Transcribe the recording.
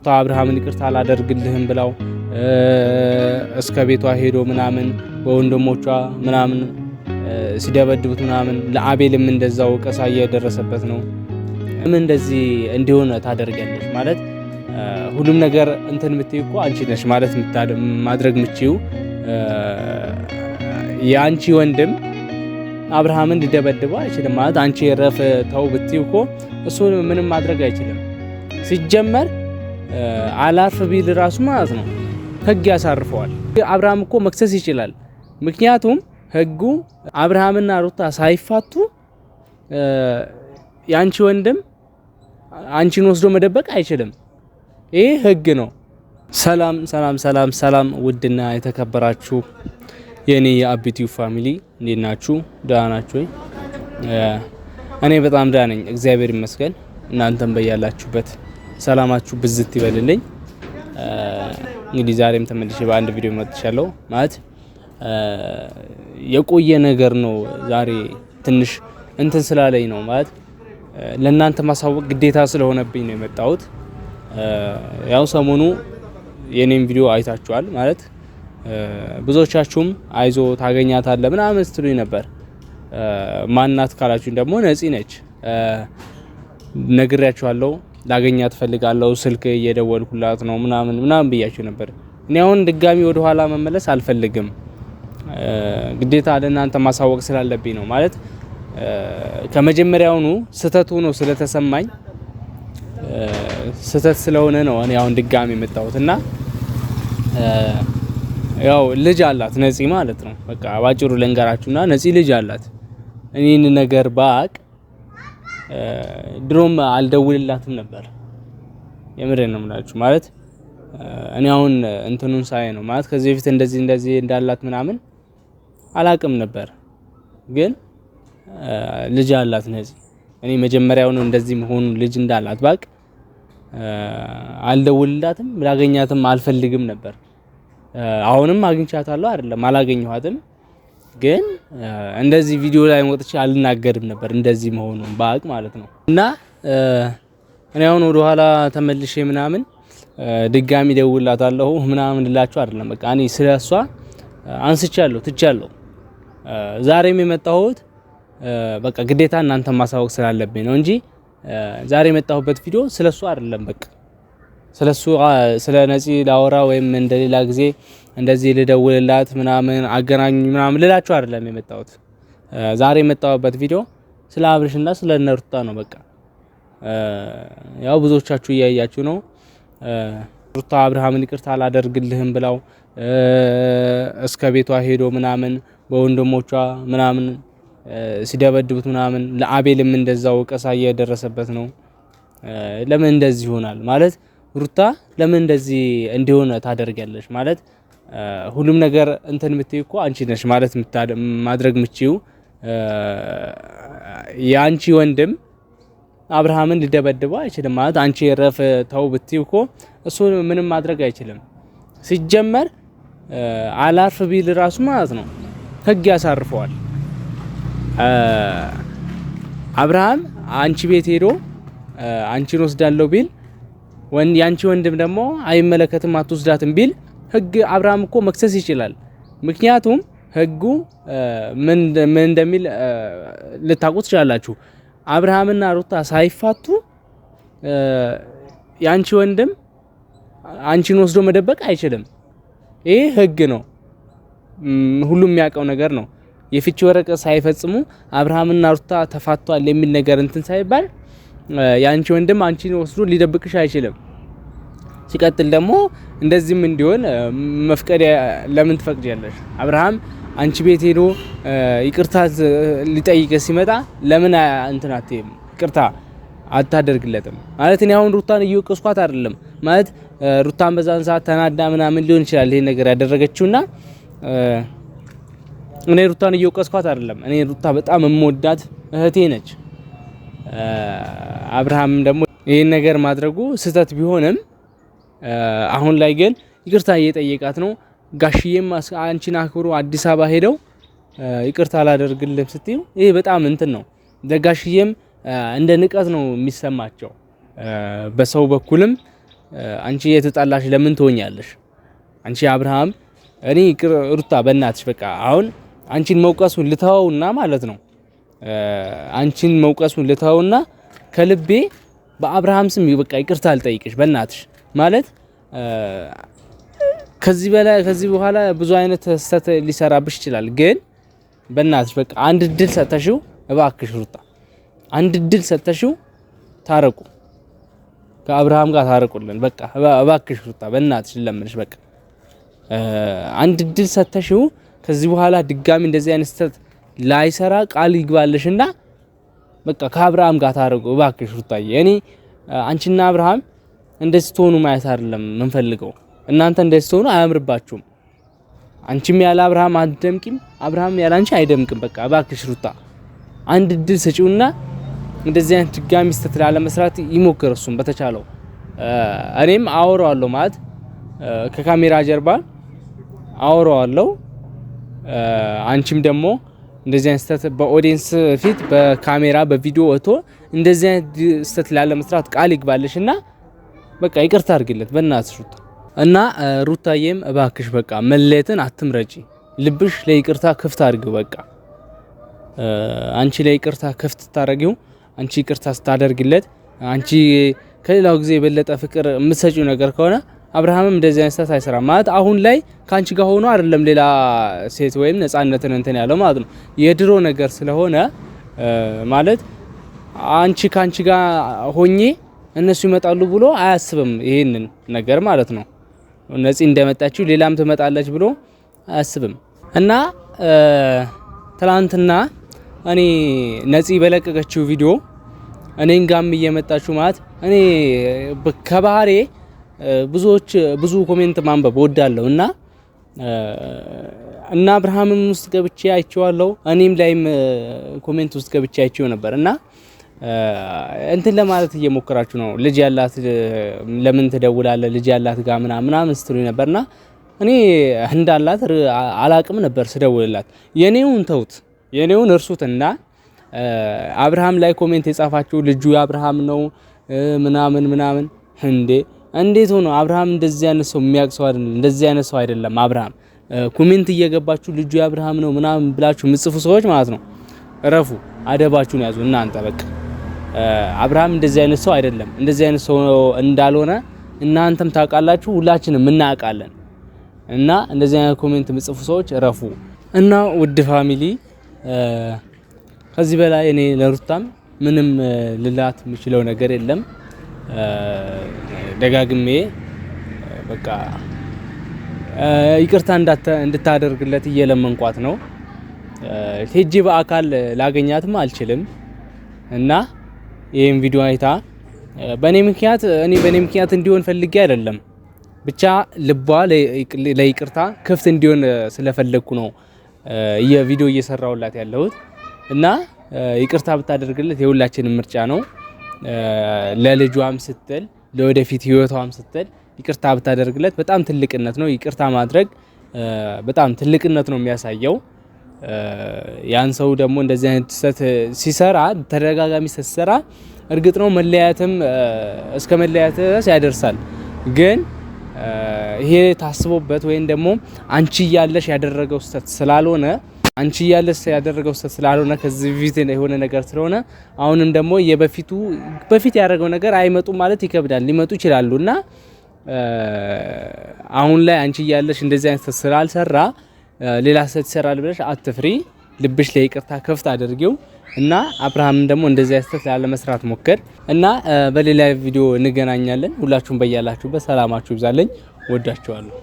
ሩታ አብርሃምን ይቅርታ አላደርግልህም ብላው እስከ ቤቷ ሄዶ ምናምን በወንድሞቿ ምናምን ሲደበድቡት ምናምን ለአቤልም እንደዛው ቀሳ እየደረሰበት ነው። ምን እንደዚህ እንዲሆን ታደርጋለሽ? ማለት ሁሉም ነገር እንትን የምትይው እኮ አንቺ ነሽ ማለት ማድረግ የምትይው የአንቺ ወንድም አብርሃምን ሊደበድበው አይችልም ማለት አንቺ ረፍ ተው ብትይው እኮ እሱ ምንም ማድረግ አይችልም። ሲጀመር አላርፍ ቢል ራሱ ማለት ነው ህግ ያሳርፈዋል። አብርሃም እኮ መክሰስ ይችላል። ምክንያቱም ህጉ አብርሃምና ሩታ ሳይፋቱ ያንቺ ወንድም አንቺን ወስዶ መደበቅ አይችልም። ይሄ ህግ ነው። ሰላም ሰላም ሰላም ሰላም! ውድና የተከበራችሁ የኔ የአቢቲው ፋሚሊ እንዴት ናችሁ? ደህና ናችሁ ወይ? እኔ በጣም ደህና ነኝ፣ እግዚአብሔር ይመስገን። እናንተም በያላችሁበት ሰላማችሁ ብዝት ይበልልኝ። እንግዲህ ዛሬም ተመልሼ በአንድ ቪዲዮ መጥቻለሁ። ማለት የቆየ ነገር ነው። ዛሬ ትንሽ እንትን ስላለኝ ነው ማለት ለእናንተ ማሳወቅ ግዴታ ስለሆነብኝ ነው የመጣሁት። ያው ሰሞኑ የኔም ቪዲዮ አይታችኋል ማለት ብዙዎቻችሁም አይዞ ታገኛታለህ ምናምን ስትሉኝ ነበር። ማናት ካላችሁኝ ደግሞ ነፂ ነች። ነግሬያችኋለሁ፣ ላገኛት ፈልጋለሁ፣ ስልክ እየደወልኩላት ነው ምናምን ብያችሁ ነበር። እኔ አሁን ድጋሚ ወደ ኋላ መመለስ አልፈልግም። ግዴታ ለእናንተ ማሳወቅ ስላለብኝ ነው ማለት ከመጀመሪያውኑ ስህተቱ ነው ስለተሰማኝ ስህተት ስለሆነ ነው እኔ አሁን ድጋሚ የመጣሁትና ያው ልጅ አላት ነፂ ማለት ነው። በቃ ባጭሩ ልንገራችሁና ነፂ ልጅ አላት። እኔን ነገር ባቅ ድሮም አልደውልላትም ነበር። የምሬን ነው የምላችሁ ማለት እኔ አሁን እንትኑን ሳይ ነው ማለት ከዚህ በፊት እንደዚህ እንዳላት ምናምን አላቅም ነበር። ግን ልጅ አላት ነፂ። እኔ መጀመሪያው ነው እንደዚህ መሆኑ ልጅ እንዳላት ባቅ አልደውልላትም፣ ላገኛትም አልፈልግም ነበር። አሁንም አግኝቻታለሁ አይደለም አላገኘኋትም። ግን እንደዚህ ቪዲዮ ላይ ወጥቼ አልናገርም ነበር እንደዚህ መሆኑን ባቅ ማለት ነው። እና እኔ አሁን ወደ ኋላ ተመልሼ ምናምን ድጋሚ ደውላታለሁ ምናምን ልላችሁ አይደለም። በቃ እኔ ስለሷ አንስቻለሁ ትቻለሁ። ዛሬም የመጣሁት በቃ ግዴታ እናንተ ማሳወቅ ስላለብኝ ነው እንጂ ዛሬ የመጣሁበት ቪዲዮ ስለሷ አይደለም። በቃ ስለሱ ስለ ነፂ ላወራ ወይም እንደሌላ ጊዜ እንደዚህ ልደውልላት ምናምን አገናኝ ምናምን ልላችሁ አይደለም የመጣሁት። ዛሬ የመጣሁበት ቪዲዮ ስለ አብርሽና ስለ ነሩታ ነው። በቃ ያው ብዙዎቻችሁ እያያችሁ ነው። ሩታ አብርሃምን ይቅርታ አላደርግልህም ብላው እስከ ቤቷ ሄዶ ምናምን በወንድሞቿ ምናምን ሲደበድቡት ምናምን ለአቤልም እንደዛው ቀሳ እየደረሰበት ነው። ለምን እንደዚህ ይሆናል ማለት ሩታ ለምን እንደዚህ እንዲሆን ታደርጋለሽ? ማለት ሁሉም ነገር እንትን የምትይው እኮ አንቺ ነሽ ማለት ማድረግ የምትይው የአንቺ ወንድም አብርሃምን ሊደበድበው አይችልም ማለት አንቺ ረፍ ተው ብትይው እኮ እሱ ምንም ማድረግ አይችልም። ሲጀመር አላርፍ ቢል ራሱ ማለት ነው ህግ ያሳርፈዋል። አብርሃም አንቺ ቤት ሄዶ አንቺን ወስዳለሁ ቢል ያንቺ ወንድም ደግሞ አይመለከትም አትወስዳትም ቢል ህግ አብርሃም እኮ መክሰስ ይችላል። ምክንያቱም ህጉ ምን እንደሚል ልታውቁ ትችላላችሁ። አብርሃምና ሩታ ሳይፋቱ ያንቺ ወንድም አንቺን ወስዶ መደበቅ አይችልም። ይሄ ህግ ነው፣ ሁሉም የሚያውቀው ነገር ነው። የፍቺ ወረቀት ሳይፈጽሙ አብርሃምና ሩታ ተፋቷል የሚል ነገር እንትን ሳይባል ያንቺ ወንድም አንቺን ወስዶ ሊደብቅሽ አይችልም። ሲቀጥል ደግሞ እንደዚህም እንዲሆን መፍቀድ ለምን ትፈቅጃለሽ? አብርሃም አንቺ ቤት ሄዶ ይቅርታ ሊጠይቅ ሲመጣ ለምን እንትን አትይም? ይቅርታ አታደርግለትም? ማለት እኔ አሁን ሩታን እየወቀስኳት አይደለም ማለት ሩታን በዛን ሰዓት ተናዳ ምናምን ሊሆን ይችላል ይሄ ነገር ያደረገችውና እኔ ሩታን እየወቀስኳት አይደለም። እኔ ሩታ በጣም የምወዳት እህቴ ነች። አብርሃም ደግሞ ይሄን ነገር ማድረጉ ስህተት ቢሆንም አሁን ላይ ግን ይቅርታ እየጠየቃት ነው። ጋሽዬም አንቺን አክብሮ አዲስ አበባ ሄደው ይቅርታ አላደርግልህም ስትዩ ይሄ በጣም እንትን ነው። ለጋሽዬም እንደ ንቀት ነው የሚሰማቸው። በሰው በኩልም አንቺ የተጣላሽ ለምን ትሆኛለሽ? አንቺ አብርሃም እኔ ሩታ በእናትሽ በቃ አሁን አንቺን መውቀሱን ልተውና ማለት ነው አንቺን መውቀሱን ልተውና ከልቤ በአብርሃም ስም በቃ ይቅርታ ልጠይቅሽ በእናትሽ ማለት ከዚህ በኋላ ብዙ አይነት ስህተት ሊሰራብሽ ይችላል። ግን በእናትሽ በቃ አንድ እድል ሰጥተሽው እባክሽ ሩታ አንድ እድል ሰጥተሽው ታረቁ፣ ከአብርሃም ጋር ታረቁልን። በቃ እባክሽ ሩታ በእናትሽ ለምንሽ በቃ አንድ እድል ሰጥተሽው ከዚህ በኋላ ድጋሚ እንደዚህ አይነት ስህተት ላይሰራ ቃል ይግባልሽና በቃ ከአብርሃም ጋር ታረቁ እባክሽ ሩታዬ። እኔ አንቺና አብርሃም እንደዚህ ትሆኑ ማየት አይደለም የምንፈልገው። እናንተ እንደዚህ ትሆኑ አያምርባችሁም። አንቺም ያለ አብርሃም አትደምቂም፣ አብርሃም ያለ አንቺ አይደምቅም። በቃ እባክሽ ሩታ አንድ እድል ሰጪውና እንደዚህ አይነት ድጋሚ ስህተት ላለመስራት ይሞክር እሱም በተቻለው። እኔም አወራዋለሁ ማለት ከካሜራ ጀርባ አወራዋለሁ። አንቺም ደግሞ እንደዚህ አይነት ስህተት በኦዲየንስ ፊት በካሜራ በቪዲዮ ወጥቶ እንደዚህ አይነት ስህተት ላለመስራት ቃል ይግባልሽና በቃ ይቅርታ አድርግለት በእናትሽ ሩታ። እና ሩታዬም እባክሽ በቃ መለየትን አትምረጪ፣ ልብሽ ለይቅርታ ክፍት አድርጊው። በቃ አንቺ ለይቅርታ ክፍት ታደርጊው፣ አንቺ ይቅርታ ስታደርግለት፣ አንቺ ከሌላው ጊዜ የበለጠ ፍቅር የምትሰጪው ነገር ከሆነ አብርሃምም እንደዚህ አይነት ስህተት አይሰራም ማለት አሁን ላይ ካንቺ ጋር ሆኖ አይደለም ሌላ ሴት ወይም ነፃነትን እንትን ያለው ማለት ነው። የድሮ ነገር ስለሆነ ማለት አንቺ ካንቺ ጋር ሆኜ እነሱ ይመጣሉ ብሎ አያስብም ይሄንን ነገር ማለት ነው። ነፂ እንደመጣችው ሌላም ትመጣለች ብሎ አያስብም። እና ትላንትና እኔ ነፂ በለቀቀችው ቪዲዮ እኔን ጋም እየመጣችሁ ማለት እኔ ከባህሬ ብዙ ኮሜንት ማንበብ ወዳለሁ እና አብርሃምም ውስጥ ገብቼ አይቼዋለሁ። እኔም ላይም ኮሜንት ውስጥ ገብቼ አይቼው ነበር እና እንትን ለማለት እየሞከራችሁ ነው። ልጅ ያላት ለምን ትደውላለህ? ልጅ ያላት ጋር ምናምን ስትሉኝ ነበርና እኔ እንዳላት አላቅም ነበር ስደውልላት። የኔውን ተውት፣ የኔውን እርሱትና አብርሃም ላይ ኮሜንት የጻፋችሁ ልጁ አብርሃም ነው ምናምን እንዴት ሆኖ አብርሃም እንደዚህ አይነት ሰው የሚያቅሰው አይደለም። እንደዚህ አይነት ሰው አይደለም አብርሃም። ኮሜንት እየገባችሁ ልጁ አብርሃም ነው ምናምን ብላችሁ ምጽፉ ሰዎች ማለት ነው እረፉ፣ አደባችሁን ያዙ እናንተ በቃ። አብርሃም እንደዚህ አይነት ሰው አይደለም። እንደዚህ አይነት ሰው እንዳልሆነ እናንተም ታውቃላችሁ፣ ሁላችንም እናውቃለን። እና እንደዚህ አይነት ኮሜንት ምጽፉ ሰዎች እረፉ። እና ውድ ፋሚሊ ከዚህ በላይ እኔ ለሩታም ምንም ልላት የምችለው ነገር የለም። ደጋግሜ በቃ ይቅርታ እንድታደርግለት እየለመንኳት ነው። ሄጄ በአካል ላገኛትም አልችልም እና ይሄን ቪዲዮ አይታ በኔ ምክንያት እንዲሆን ፈልጌ አይደለም፣ ብቻ ልቧ ለይቅርታ ክፍት እንዲሆን ስለፈለግኩ ነው የቪዲዮ እየሰራውላት ያለሁት። እና ይቅርታ ብታደርግለት የሁላችንም ምርጫ ነው። ለልጇም ስትል ለወደፊት ህይወቷም ስትል ይቅርታ ብታደርግለት በጣም ትልቅነት ነው። ይቅርታ ማድረግ በጣም ትልቅነት ነው የሚያሳየው። ያን ሰው ደግሞ እንደዚህ አይነት ስህተት ሲሰራ ተደጋጋሚ ሲሰራ እርግጥ ነው መለያየትም እስከ መለያየት ድረስ ያደርሳል። ግን ይሄ ታስቦበት ወይም ደግሞ አንቺ እያለሽ ያደረገው ስህተት ስላልሆነ ከዚህ በፊት የሆነ ነገር ስለሆነ አሁንም ደግሞ በፊት ያደረገው ነገር አይመጡም ማለት ይከብዳል። ሊመጡ ይችላሉና አሁን ላይ አንቺ እያለሽ እንደዚህ አይነት ስላልሰራ ሌላ ስህተት ይሰራል ብለሽ አትፍሪ። ልብሽ ላይ ይቅርታ ክፍት አድርጊው እና አብርሃም ደግሞ እንደዚህ አይነት ስህተት ላለመስራት ሞክር እና በሌላ ቪዲዮ እንገናኛለን። ሁላችሁም በያላችሁበት ሰላማችሁ ይብዛልኝ። ወዳችኋለሁ።